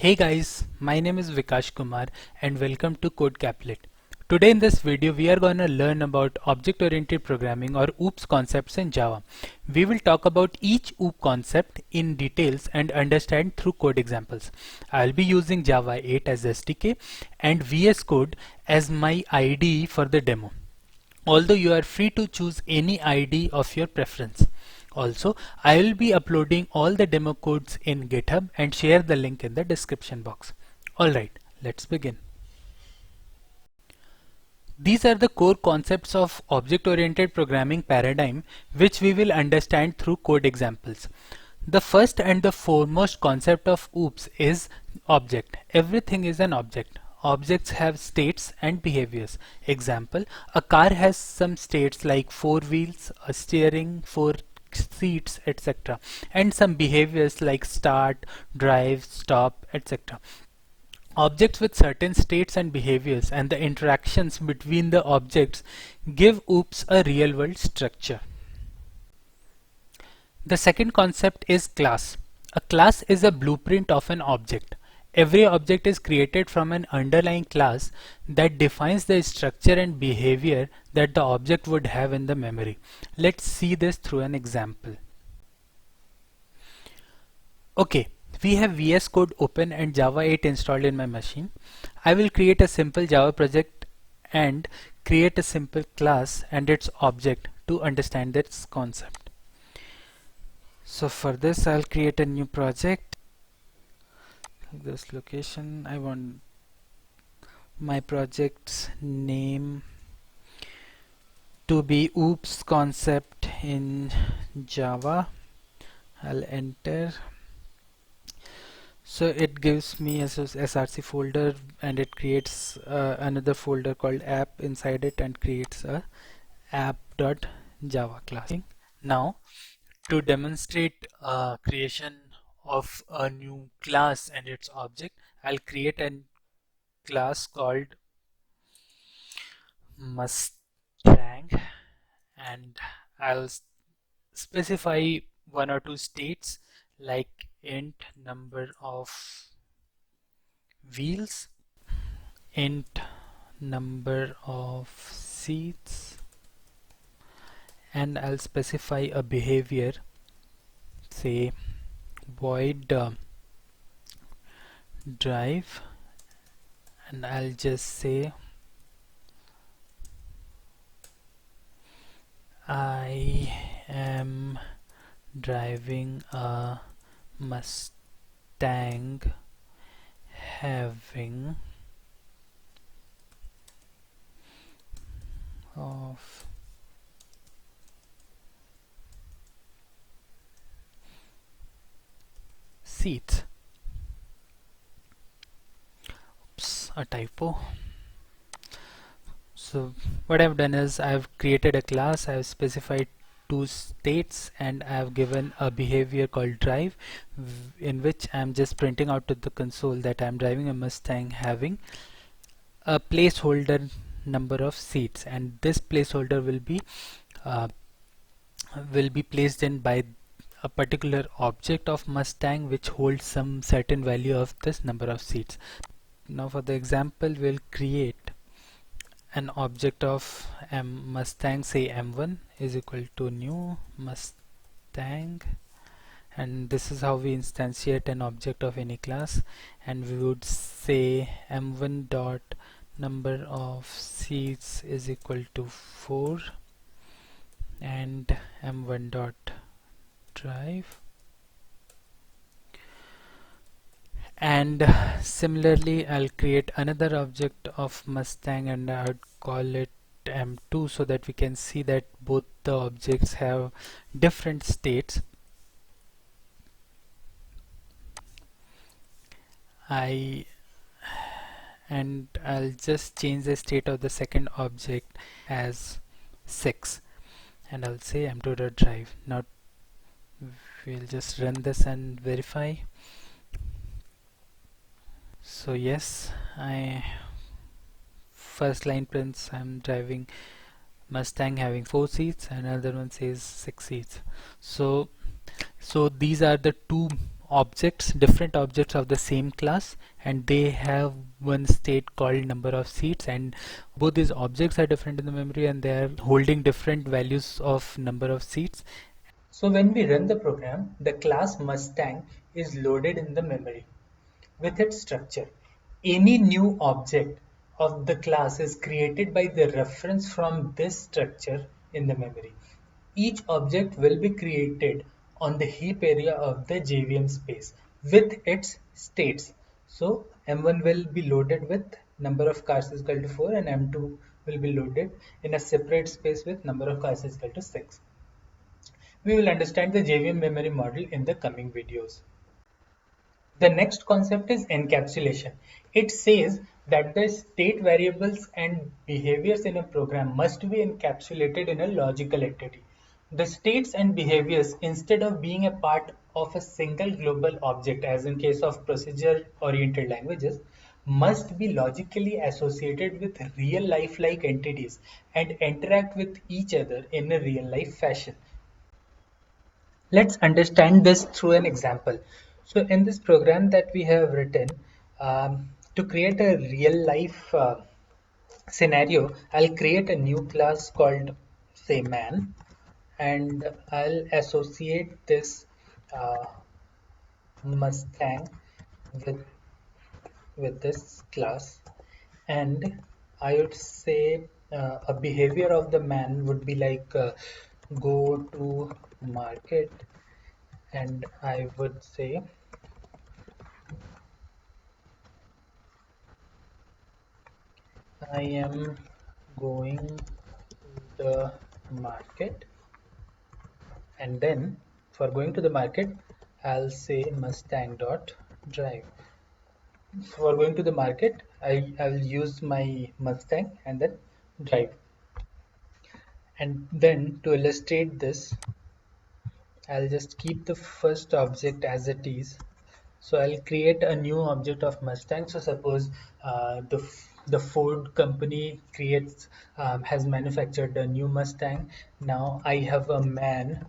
Hey guys, my name is Vikash Kumar and welcome to Code Caplet. Today in this video we are going to learn about object-oriented programming or OOPS concepts in Java. We will talk about each OOP concept in details and understand through code examples. I'll be using Java 8 as SDK and VS Code as my IDE for the demo. Although you are free to choose any ID of your preference. Also, I will be uploading all the demo codes in GitHub and share the link in the description box. Alright, let's begin. These are the core concepts of object-oriented programming paradigm which we will understand through code examples. The first and the foremost concept of OOPS is object. Everything is an object. Objects have states and behaviors. Example, a car has some states like 4 wheels, a steering, 4 seats, etc. and some behaviors like start, drive, stop, etc. Objects with certain states and behaviors and the interactions between the objects give OOPS a real-world structure. The second concept is class. A class is a blueprint of an object. Every object is created from an underlying class that defines the structure and behavior that the object would have in the memory. Let's see this through an example. Okay, we have VS Code open and Java 8 installed in my machine. I will create a simple Java project and create a simple class and its object to understand this concept. So for this I'll create a new project. This location, I want my project's name to be OOPS concept in Java. I'll enter. So it gives me a src folder and it creates another folder called app inside it and creates a app.java class. Now to demonstrate creation of a new class and its object, I'll create a class called Mustang and I'll specify one or two states like int number of wheels, int number of seats, and I'll specify a behavior, say void drive, and I'll just say I am driving a Mustang having of seats. Oops, a typo. So what I've done is I've created a class, I've specified two states and I've given a behavior called drive in which I'm just printing out to the console that I'm driving a Mustang having a placeholder number of seats, and this placeholder will be placed in by a particular object of Mustang which holds some certain value of this number of seats. Now for the example we'll create an object of Mustang, say m1 is equal to new Mustang, and this is how we instantiate an object of any class, and we would say m1 dot number of seats is equal to 4 and m1 dot drive, and similarly I'll create another object of Mustang and I would call it m2 so that we can see that both the objects have different states. I'll just change the state of the second object as 6 and I'll say m2.drive. Now we'll just run this and verify. So yes, first line prints I'm driving Mustang having 4 seats and another one says 6 seats. So these are the two objects, different objects of the same class, and they have one state called number of seats, and both these objects are different in the memory and they are holding different values of number of seats. So when we run the program, the class Mustang is loaded in the memory with its structure. Any new object of the class is created by the reference from this structure in the memory. Each object will be created on the heap area of the JVM space with its states. So M1 will be loaded with number of cars is equal to 4 and M2 will be loaded in a separate space with number of cars is equal to 6. We will understand the JVM memory model in the coming videos. The next concept is encapsulation. It says that the state variables and behaviors in a program must be encapsulated in a logical entity. The states and behaviors, instead of being a part of a single global object, as in case of procedure-oriented languages, must be logically associated with real life-like entities and interact with each other in a real-life fashion. Let's understand this through an example. So in this program that we have written, to create a real life scenario, I'll create a new class called say man, and I'll associate this uh, Mustang with this class, and I would say a behavior of the man would be like go to market, and I would say I am going to the market, and then for going to the market I'll say Mustang dot drive. For going to the market I'll use my Mustang and then drive. And then to illustrate this, I'll just keep the first object as it is. So I'll create a new object of Mustang. So suppose the Ford company creates has manufactured a new Mustang. Now I have a man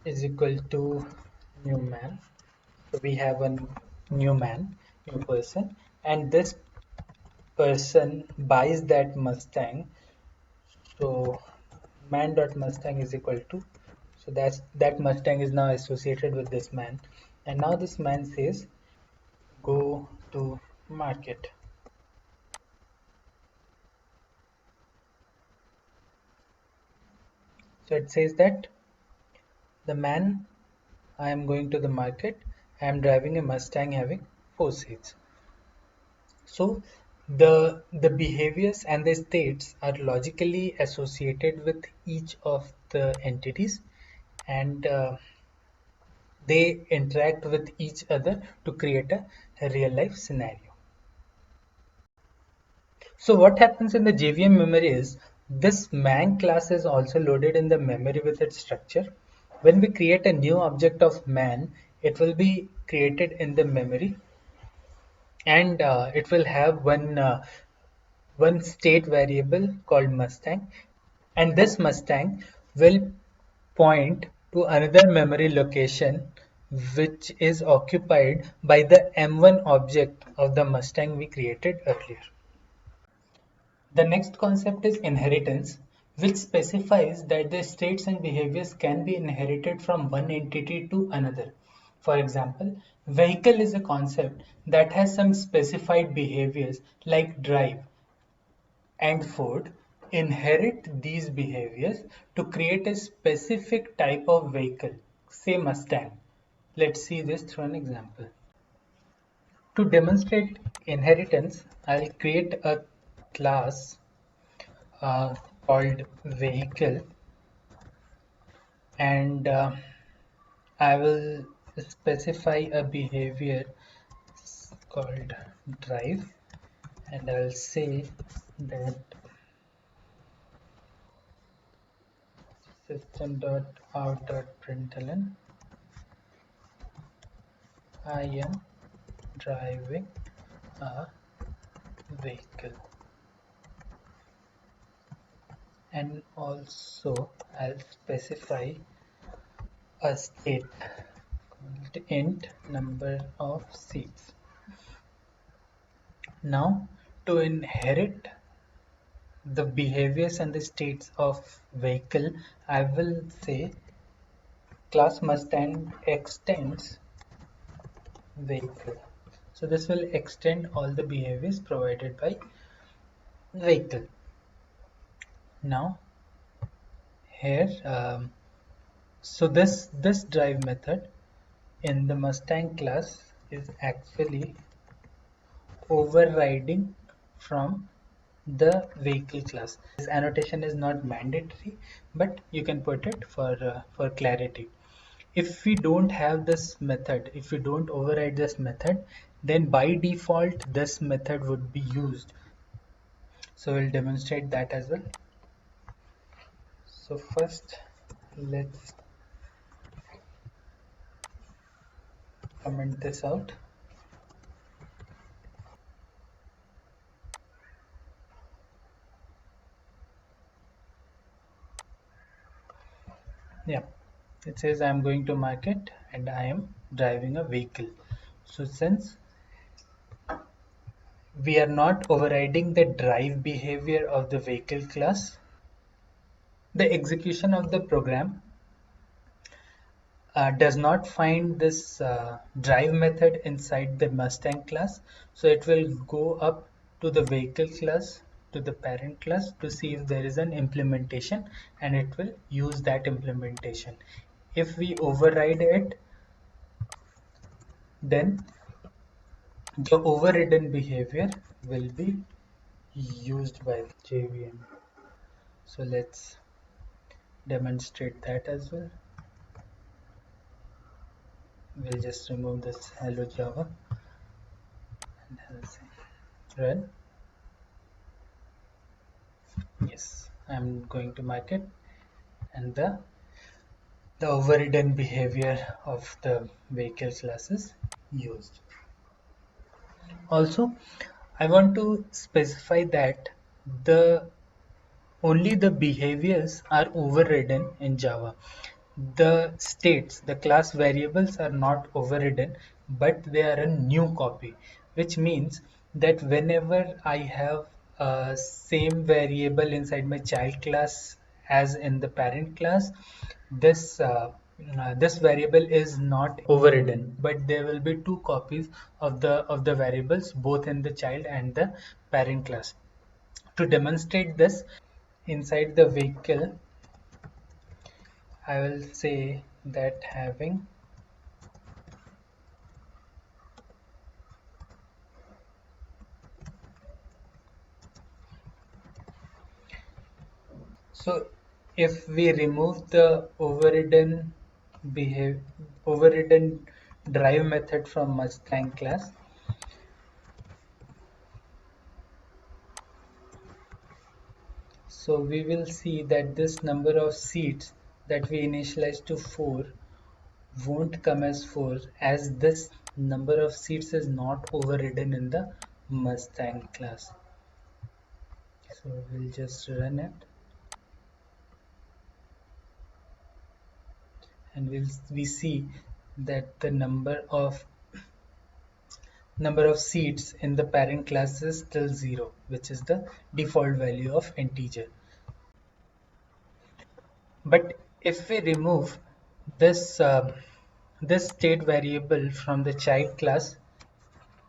is equal to new man. So we have a new man, new person, and this person buys that Mustang. So man dot Mustang is equal to, so that Mustang is now associated with this man, and now this man says go to market. So it says that the man, I am going to the market, I am driving a Mustang having 4 seats. So the behaviors and the states are logically associated with each of the entities, and they interact with each other to create a real life scenario. So what happens in the JVM memory is this man class is also loaded in the memory with its structure. When we create a new object of man, it will be created in the memory, and it will have one state variable called Mustang, and this Mustang will point to another memory location which is occupied by the M1 object of the Mustang we created earlier. The next concept is inheritance, which specifies that the states and behaviors can be inherited from one entity to another. For example, vehicle is a concept that has some specified behaviors like drive, and Ford inherit these behaviors to create a specific type of vehicle, say Mustang. Let's see this through an example. To demonstrate inheritance, I'll create a class uh, called vehicle, and I will specify a behavior called drive, and I'll say that system.out.println I am driving a vehicle, and also I'll specify a state called int number of seats. Now, to inherit the behaviors and the states of vehicle, I will say class Mustang extends vehicle. So this will extend all the behaviors provided by vehicle. Now here, so this drive method in the Mustang class is actually overriding from the vehicle class. This annotation is not mandatory, but you can put it for clarity. If we don't have this method, if we don't override this method, then by default this method would be used. So we'll demonstrate that as well. So first, let's comment this out. Yeah, it says I'm going to market and I am driving a vehicle. So since we are not overriding the drive behavior of the vehicle class, the execution of the program does not find this drive method inside the Mustang class. So it will go up to the vehicle class, to the parent class, to see if there is an implementation, and it will use that implementation. If we override it, then the overridden behavior will be used by JVM. So let's demonstrate that as well. We'll just remove this hello Java and run. Yes, I'm going to mark it, and the overridden behavior of the vehicle class is used. Also, I want to specify that the only the behaviors are overridden in Java. The states, the class variables are not overridden, but they are a new copy, which means that whenever I have a same variable inside my child class as in the parent class, this this variable is not overridden, but there will be two copies of the variables both in the child and the parent class. To demonstrate this, inside the vehicle, I will say that having so if we remove the behave overridden drive method from Mustang class, so we will see that this number of seats that we initialize to 4 won't come as 4, as this number of seats is not overridden in the Mustang class. So we'll just run it, and we see that the number of seats in the parent class is still 0, which is the default value of integer. But if we remove this this state variable from the child class,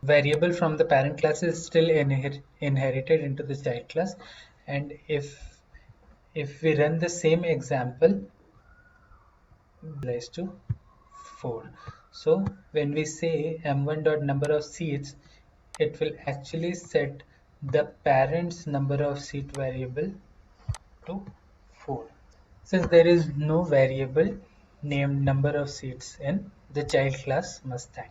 variable from the parent class is still inherited into the child class. And if we run the same example, raised to 4. So when we say m1 dot number of seats, it will actually set the parent's number of seat variable to 4, since there is no variable named number of seats in the child class Mustang.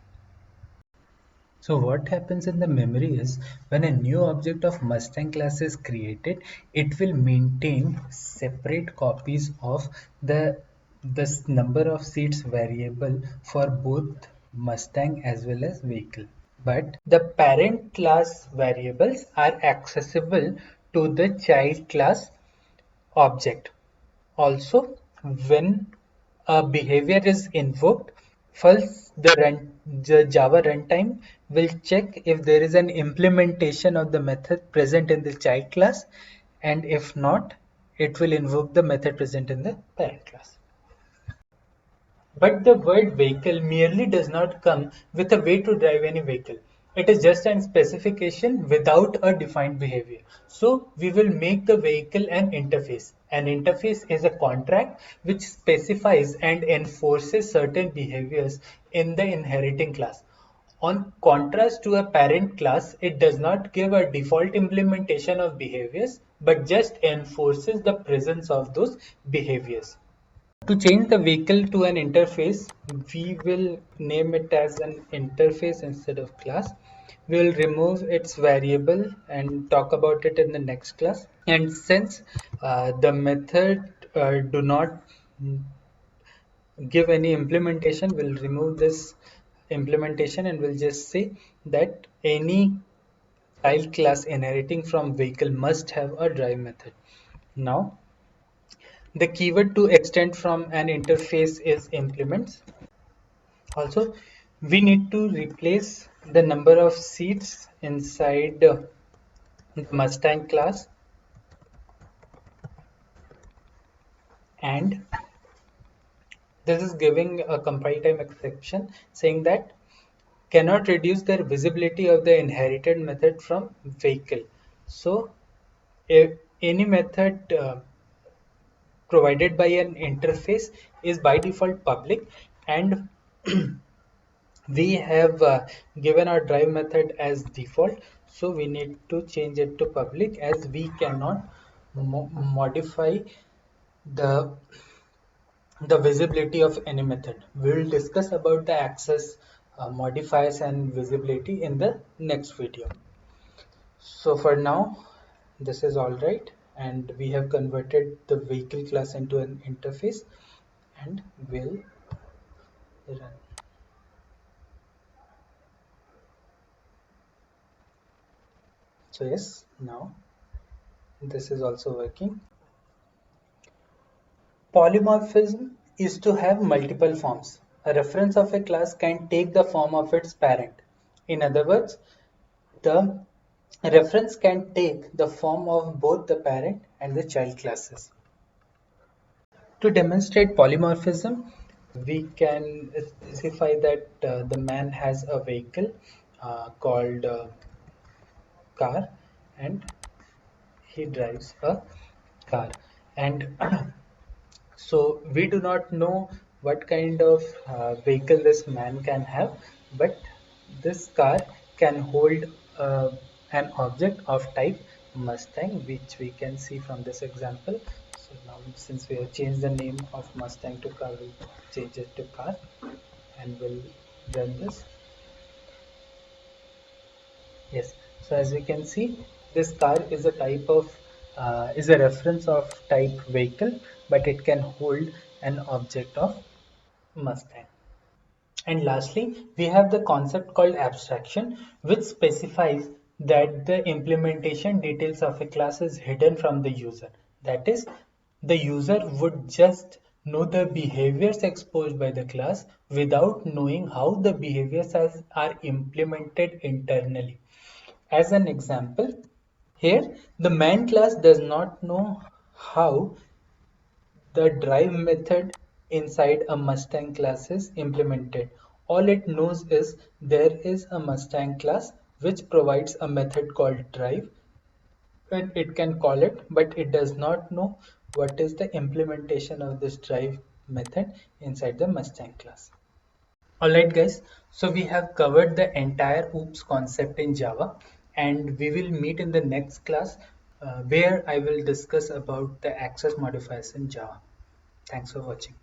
So what happens in the memory is, when a new object of Mustang class is created, it will maintain separate copies of this number of seats variable for both Mustang as well as vehicle. But the parent class variables are accessible to the child class object. Also, when a behavior is invoked, first the Java runtime will check if there is an implementation of the method present in the child class, and if not, it will invoke the method present in the parent class. But the word vehicle merely does not come with a way to drive any vehicle. It is just an specification without a defined behavior. So we will make the vehicle an interface. An interface is a contract which specifies and enforces certain behaviors in the inheriting class. On contrast to a parent class, it does not give a default implementation of behaviors, but just enforces the presence of those behaviors. To change the vehicle to an interface, we will name it as an interface instead of class. We will remove its variable and talk about it in the next class. And since the method do not give any implementation, we'll remove this implementation and we'll just say that any child class inheriting from vehicle must have a drive method. Now, the keyword to extend from an interface is implements. Also, we need to replace the number of seats inside the Mustang class, and this is giving a compile time exception saying that cannot reduce the visibility of the inherited method from vehicle. So if any method provided by an interface is by default public, and we have given our drive method as default, so we need to change it to public as we cannot modify the visibility of any method. We will discuss about the access modifiers and visibility in the next video. So for now, this is all right, and we have converted the vehicle class into an interface, and will run. So yes, now this is also working. Polymorphism is to have multiple forms. A reference of a class can take the form of its parent. In other words, the reference can take the form of both the parent and the child classes. To demonstrate polymorphism, we can specify that the man has a vehicle called car, and he drives a car. And so we do not know what kind of vehicle this man can have, but this car can hold an object of type Mustang, which we can see from this example. So now, since we have changed the name of Mustang to car, we'll change it to car, and we'll run this. Yes, so as we can see, this car is a type of is a reference of type vehicle, but it can hold an object of Mustang. And lastly, we have the concept called abstraction, which specifies that the implementation details of a class is hidden from the user. That is, the user would just know the behaviors exposed by the class without knowing how the behaviors are implemented internally. As an example, here the main class does not know how the drive method inside a Mustang class is implemented. All it knows is there is a Mustang class which provides a method called drive, and it can call it, but it does not know what is the implementation of this drive method inside the Mustang class. Alright guys, so we have covered the entire OOPS concept in Java, and we will meet in the next class where I will discuss about the access modifiers in Java. Thanks for watching.